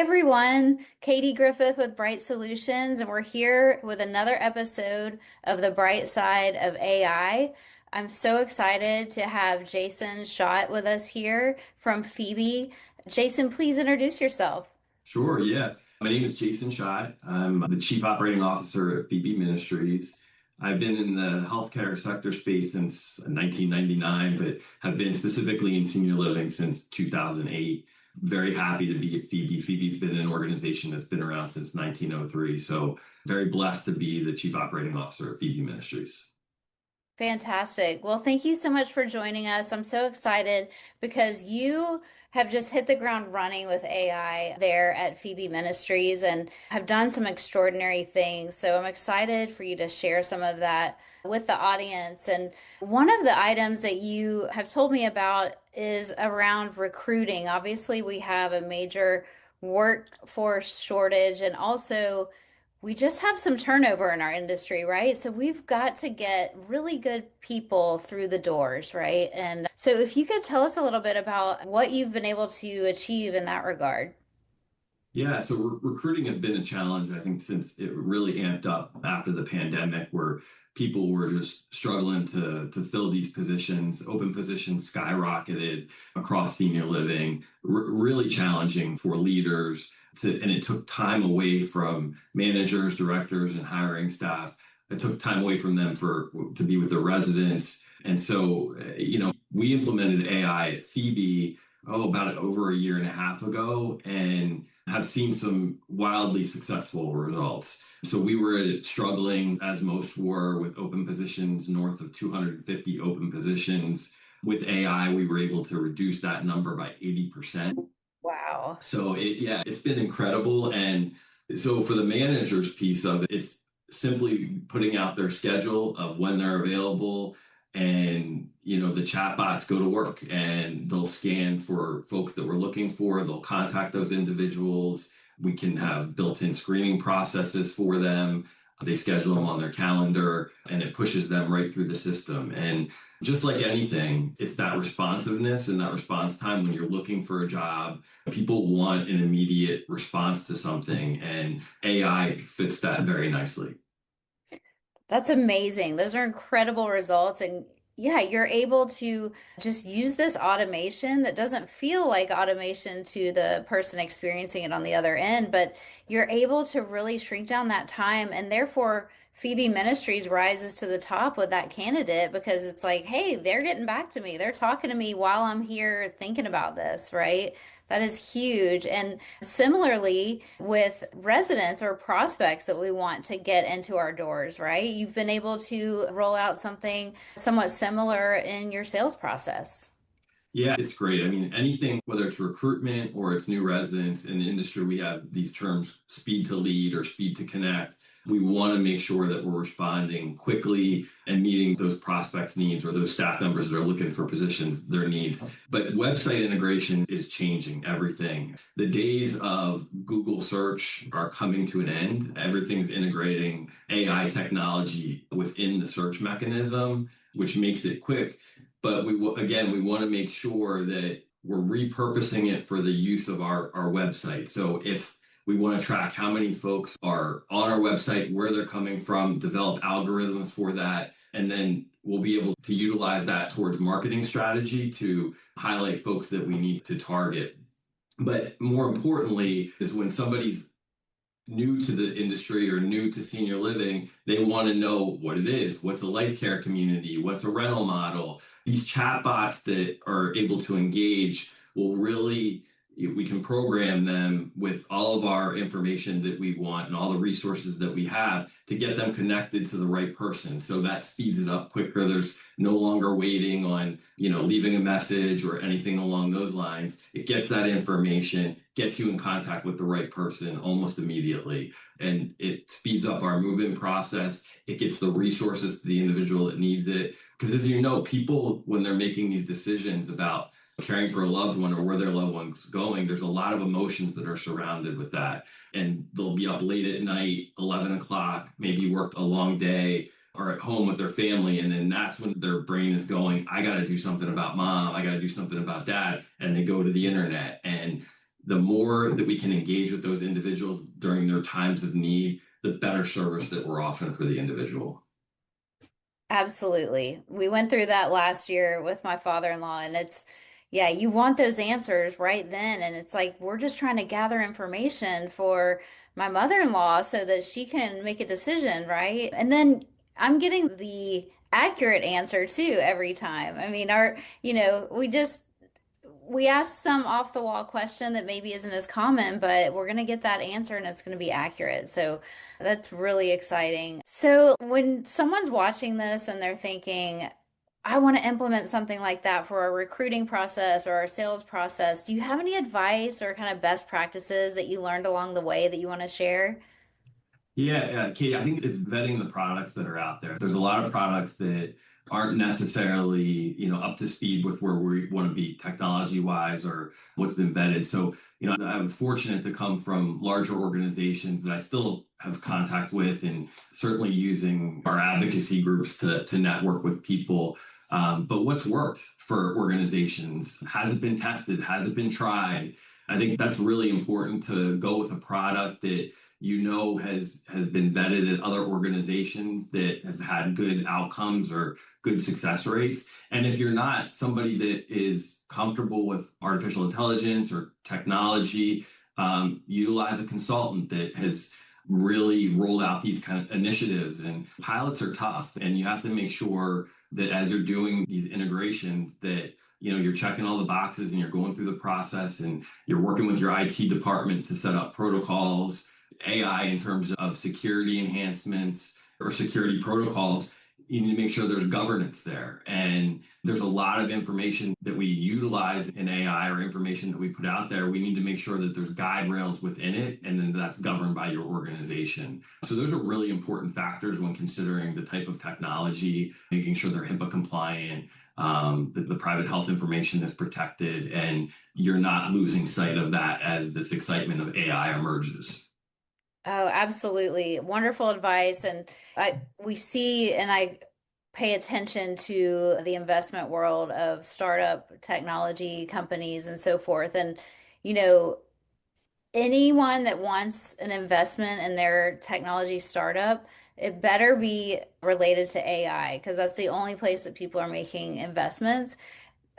everyone, Katie Griffith with Bright Solutions, and we're here with another episode of the bright side of AI. I'm so excited to have Jason Shott with us here from Phoebe. Jason, please introduce yourself. Sure, yeah. My name is Jason Shott. I'm the Chief Operating Officer at Phoebe Ministries. I've been in the healthcare sector space since 1999, but have been specifically in senior living since 2008. Very happy to be at Phoebe. Phoebe's been an organization that's been around since 1903, so very blessed to be the Chief Operating Officer at Phoebe Ministries. Fantastic. Well, thank you so much for joining us. I'm so excited because you have just hit the ground running with AI there at Phoebe Ministries and have done some extraordinary things. So I'm excited for you to share some of that with the audience. And one of the items that you have told me about is around recruiting. Obviously, we have a major workforce shortage and also we just have some turnover in our industry, right? So we've got to get really good people through the doors, right? And so if you could tell us a little bit about what you've been able to achieve in that regard. Yeah, so recruiting has been a challenge, I think, since it really amped up after the pandemic, where people were just struggling to fill these positions. Open positions skyrocketed across senior living, really challenging for leaders and it took time away from managers, directors, and hiring staff. It took time away from them to be with their residents. And so, we implemented AI at Phoebe about over a year and a half ago and have seen some wildly successful results. So we were struggling, as most were, with open positions, north of 250 open positions. With AI, we were able to reduce that number by 80%. Wow. So it's been incredible. And so for the managers piece of it, it's simply putting out their schedule of when they're available, and the chatbots go to work and they'll scan for folks that we're looking for. They'll contact those individuals. We can have built-in screening processes for them. They schedule them on their calendar and it pushes them right through the system. And just like anything, it's that responsiveness and that response time when you're looking for a job. People want an immediate response to something, and AI fits that very nicely. That's amazing. Those are incredible results. And yeah, you're able to just use this automation that doesn't feel like automation to the person experiencing it on the other end, but you're able to really shrink down that time. And therefore, Phoebe Ministries rises to the top with that candidate because it's like, hey, they're getting back to me. They're talking to me while I'm here thinking about this, right? That is huge. And similarly, with residents or prospects that we want to get into our doors, right? You've been able to roll out something somewhat similar in your sales process. Yeah, it's great. I mean, anything, whether it's recruitment or it's new residents in the industry, we have these terms speed to lead or speed to connect. We want to make sure that we're responding quickly and meeting those prospects' needs or those staff members that are looking for positions, their needs. But website integration is changing everything. The days of Google search are coming to an end. Everything's integrating AI technology within the search mechanism, which makes it quick. But we want to make sure that we're repurposing it for the use of our website. So if we want to track how many folks are on our website, where they're coming from, develop algorithms for that, and then we'll be able to utilize that towards marketing strategy to highlight folks that we need to target. But more importantly is when somebody's new to the industry or new to senior living, they want to know what it is. What's a life care community? What's a rental model? These chatbots that are able to engage will really, we can program them with all of our information that we want and all the resources that we have to get them connected to the right person. So that speeds it up quicker. There's no longer waiting on, leaving a message or anything along those lines. It gets that information, gets you in contact with the right person almost immediately. And it speeds up our move-in process. It gets the resources to the individual that needs it. Because as you know, people, when they're making these decisions about caring for a loved one or where their loved one's going, there's a lot of emotions that are surrounded with that. And they'll be up late at night, 11 o'clock, maybe worked a long day or at home with their family. And then that's when their brain is going, I got to do something about mom. I got to do something about dad. And they go to the internet. And the more that we can engage with those individuals during their times of need, the better service that we're offering for the individual. Absolutely. We went through that last year with my father-in-law, and yeah, you want those answers right then. And it's like, we're just trying to gather information for my mother-in-law so that she can make a decision, right? And then I'm getting the accurate answer too every time. I mean, we ask some off the wall question that maybe isn't as common, but we're going to get that answer and it's going to be accurate. So that's really exciting. So when someone's watching this and they're thinking, I want to implement something like that for our recruiting process or our sales process, do you have any advice or kind of best practices that you learned along the way that you want to share? Yeah, Katie, I think it's vetting the products that are out there. There's a lot of products that aren't necessarily, up to speed with where we want to be technology wise or what's been vetted. So, I was fortunate to come from larger organizations that I still have contact with, and certainly using our advocacy groups to network with people. But what's worked for organizations? Has it been tested? Has it been tried? I think that's really important, to go with a product that has been vetted at other organizations that have had good outcomes or good success rates. And if you're not somebody that is comfortable with artificial intelligence or technology, utilize a consultant that has really rolled out these kind of initiatives. And pilots are tough, and you have to make sure that as you're doing these integrations, that you're checking all the boxes and you're going through the process and you're working with your IT department to set up protocols, AI in terms of security enhancements or security protocols. You need to make sure there's governance there. And there's a lot of information that we utilize in AI, or information that we put out there. We need to make sure that there's guide rails within it, and then that's governed by your organization. So those are really important factors when considering the type of technology, making sure they're HIPAA compliant, the private health information is protected, and you're not losing sight of that as this excitement of AI emerges. Oh, absolutely. Wonderful advice. And we see and I pay attention to the investment world of startup technology companies and so forth. And, you know, anyone that wants an investment in their technology startup, it better be related to AI because that's the only place that people are making investments.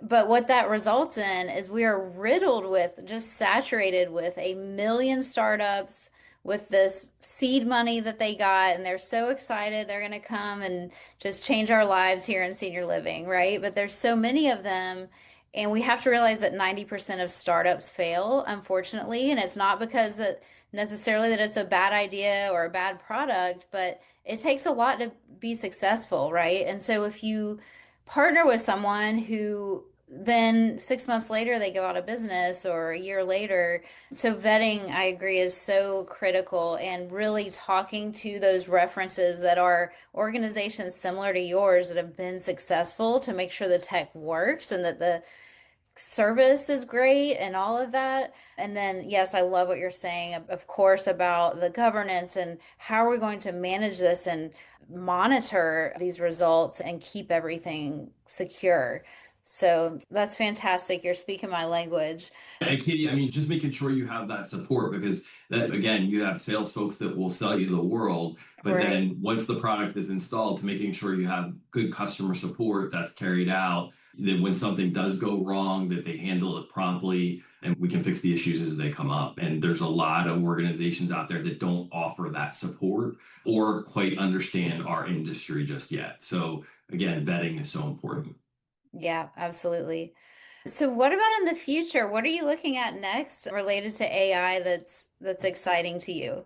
But what that results in is we are riddled with, just saturated with a million startups with this seed money that they got, and they're so excited they're going to come and just change our lives here in senior living, right? But there's so many of them, and we have to realize that 90% of startups fail, unfortunately, and it's not because that necessarily that it's a bad idea or a bad product, but it takes a lot to be successful, right? And so if you partner with someone who then 6 months later they go out of business or a year later. So vetting, I agree, is so critical, and really talking to those references that are organizations similar to yours that have been successful to make sure the tech works and that the service is great and all of that. And then, yes, I love what you're saying, of course, about the governance and how are we going to manage this and monitor these results and keep everything secure. So that's fantastic. You're speaking my language. And Katie, I mean, just making sure you have that support, because that, again, you have sales folks that will sell you the world, but Right. then once the product is installed, to making sure you have good customer support that's carried out, that when something does go wrong, that they handle it promptly and we can fix the issues as they come up. And there's a lot of organizations out there that don't offer that support or quite understand our industry just yet. So again, vetting is so important. Yeah, absolutely. So what about in the future? What are you looking at next related to AI that's exciting to you?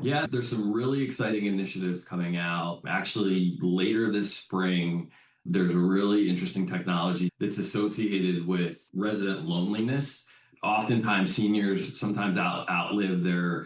Yeah, there's some really exciting initiatives coming out. Actually, later this spring, there's a really interesting technology that's associated with resident loneliness. Oftentimes, seniors sometimes outlive their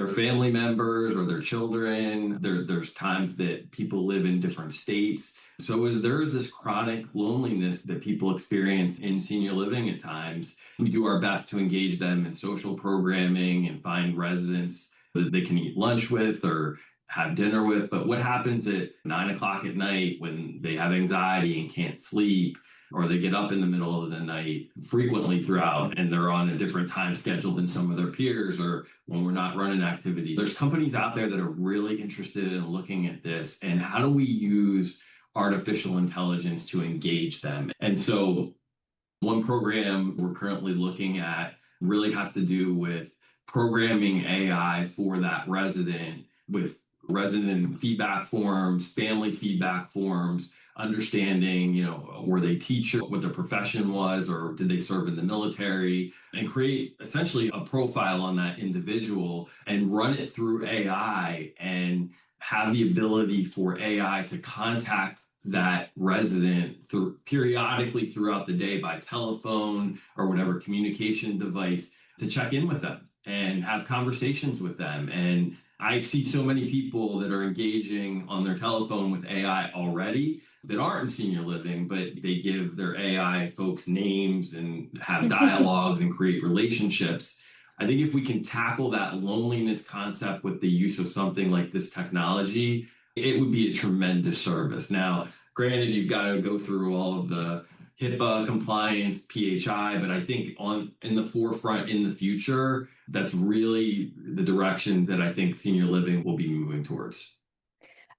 family members or their children. There's times that people live in different states. So as there is this chronic loneliness that people experience in senior living at times, we do our best to engage them in social programming and find residents that they can eat lunch with or have dinner with. But what happens at 9 o'clock at night when they have anxiety and can't sleep, or they get up in the middle of the night frequently throughout and they're on a different time schedule than some of their peers, or when we're not running activity? There's companies out there that are really interested in looking at this and how do we use artificial intelligence to engage them. And so one program we're currently looking at really has to do with programming AI for that resident, with resident feedback forms, family feedback forms, understanding, were they teacher, what their profession was, or did they serve in the military, and create essentially a profile on that individual and run it through AI and have the ability for AI to contact that resident periodically throughout the day by telephone or whatever communication device to check in with them and have conversations with them. And I see so many people that are engaging on their telephone with AI already that aren't in senior living, but they give their AI folks names and have dialogues and create relationships. I think if we can tackle that loneliness concept with the use of something like this technology, it would be a tremendous service. Now, granted, you've got to go through all of the HIPAA compliance, PHI, but I think in the forefront in the future, that's really the direction that I think senior living will be moving towards.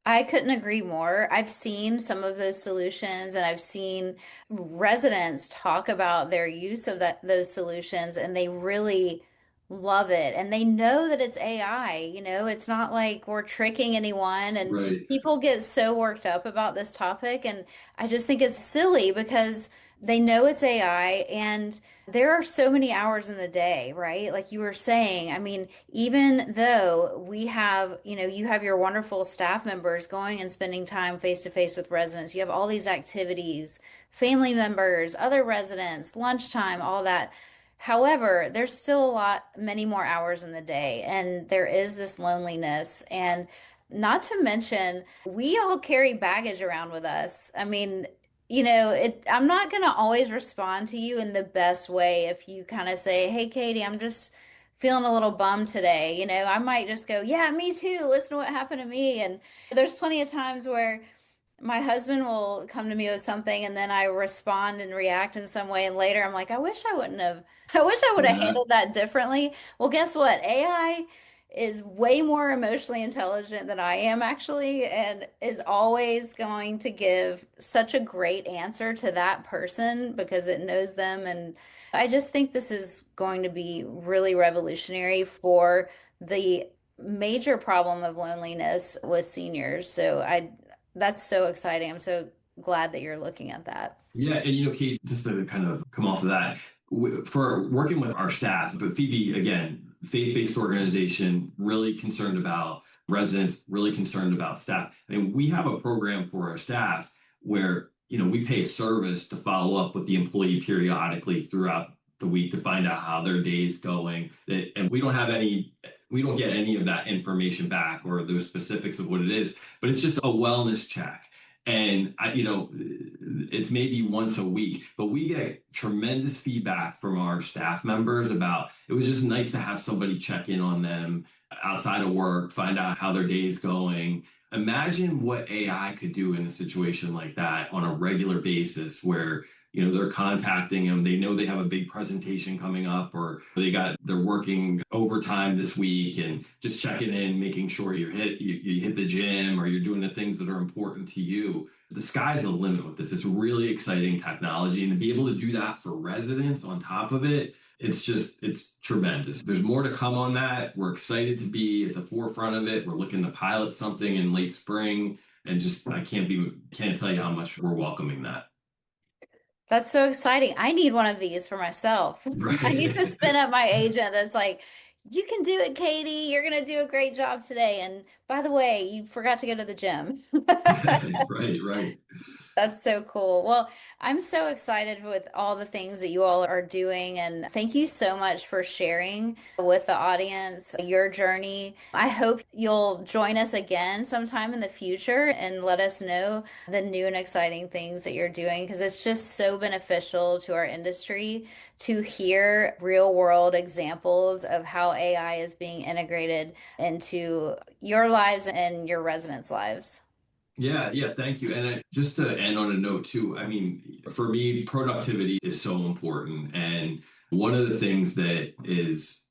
I couldn't agree more. I've seen some of those solutions and I've seen residents talk about their use of those solutions and they really love it. And they know that it's AI, it's not like we're tricking anyone and Right. people get so worked up about this topic and I just think it's silly because they know it's AI and there are so many hours in the day, right? Like you were saying, I mean, even though we have, you have your wonderful staff members going and spending time face to face with residents, you have all these activities, family members, other residents, lunchtime, all that. However, there's still many more hours in the day, and there is this loneliness. And not to mention, we all carry baggage around with us. I mean, I'm not going to always respond to you in the best way if you kind of say, "Hey, Katie, I'm just feeling a little bummed today." I might just go, "Yeah, me too. Listen to what happened to me." And there's plenty of times where my husband will come to me with something and then I respond and react in some way. And later I'm like, I wish I would have Yeah. handled that differently. Well, guess what? AI is way more emotionally intelligent than I am actually, and is always going to give such a great answer to that person because it knows them. And I just think this is going to be really revolutionary for the major problem of loneliness with seniors. That's so exciting. I'm so glad that you're looking at that. Yeah, and Kate, just to kind of come off of that, for working with our staff, but Phoebe, again, faith-based organization, really concerned about residents, really concerned about staff. I mean, we have a program for our staff where, we pay a service to follow up with the employee periodically throughout the week to find out how their day is going. And we don't get any of that information back or those specifics of what it is, but it's just a wellness check. And it's maybe once a week, but we get tremendous feedback from our staff members about it was just nice to have somebody check in on them outside of work, find out how their day is going. Imagine what AI could do in a situation like that on a regular basis where they're contacting them, they know they have a big presentation coming up, or they're working overtime this week and just checking in, making sure you hit the gym or you're doing the things that are important to you. The sky's the limit with this. It's really exciting technology, and to be able to do that for residents on top of it, it's tremendous. There's more to come on that. We're excited to be at the forefront of it. We're looking to pilot something in late spring, and just I can't tell you how much we're welcoming that. That's so exciting. I need one of these for myself. I need to Right. spin up my agent. It's like, you can do it, Katie. You're going to do a great job today. And by the way, you forgot to go to the gym. Right, right. That's so cool. Well, I'm so excited with all the things that you all are doing. And thank you so much for sharing with the audience your journey. I hope you'll join us again sometime in the future and let us know the new and exciting things that you're doing because it's just so beneficial to our industry to hear real world examples of how AI is being integrated into your lives and your residents' lives. Yeah, yeah, thank you. And just to end on a note too, I mean, for me, productivity is so important. And one of the things that is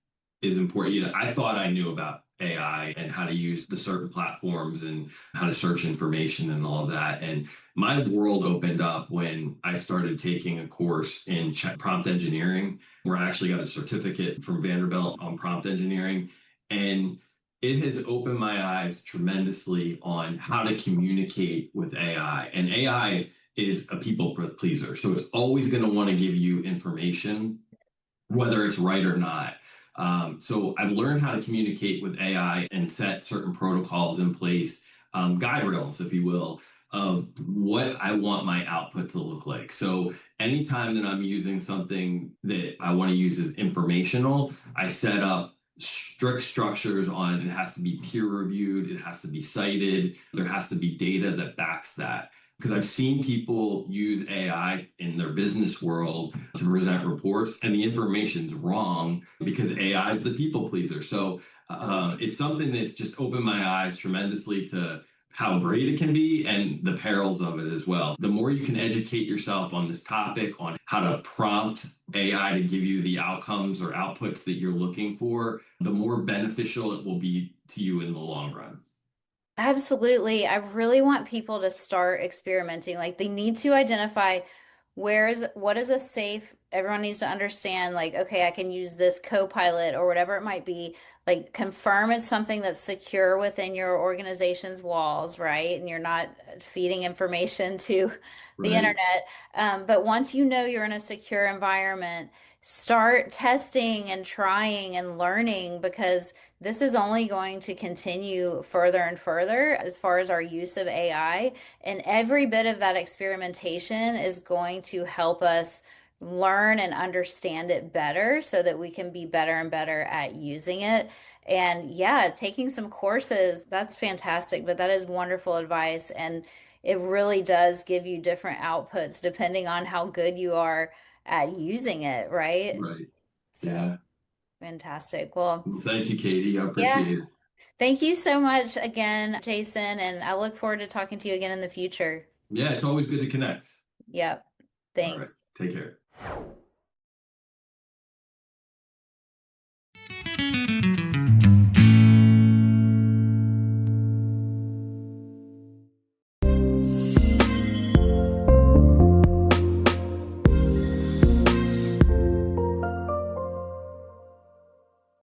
important, I thought I knew about AI and how to use the certain platforms and how to search information and all of that. And my world opened up when I started taking a course in prompt engineering, where I actually got a certificate from Vanderbilt on prompt engineering. And it has opened my eyes tremendously on how to communicate with AI. And AI is a people pleaser. So it's always going to want to give you information, whether it's right or not. So I've learned how to communicate with AI and set certain protocols in place, guide rails, if you will, of what I want my output to look like. So anytime that I'm using something that I want to use as informational, I set up strict structures on it has to be peer reviewed, it has to be cited, there has to be data that backs that. Because I've seen people use AI in their business world to present reports, and the information's wrong because AI is the people pleaser. So it's something that's just opened my eyes tremendously to how great it can be and the perils of it as well. The more you can educate yourself on this topic, on how to prompt AI to give you the outcomes or outputs that you're looking for, the more beneficial it will be to you in the long run. Absolutely. I really want people to start experimenting. Like they need to identify what is a safe, everyone needs to understand, like, okay, I can use this co-pilot or whatever it might be. Like confirm it's something that's secure within your organization's walls, right? And you're not feeding information to the Right. internet. But once you know you're in a secure environment, start testing and trying and learning because this is only going to continue further and further as far as our use of AI. And every bit of that experimentation is going to help us learn and understand it better so that we can be better and better at using it. And yeah, taking some courses, that's fantastic, but that is wonderful advice. And it really does give you different outputs depending on how good you are at using it, right? Right. So Yeah. fantastic. Well, Well, thank you, Katie. I yeah. appreciate it. Thank you so much again, Jason, and I look forward to talking to you again in the future. Yeah, it's always good to connect. Yep. All right. Thanks. Take care.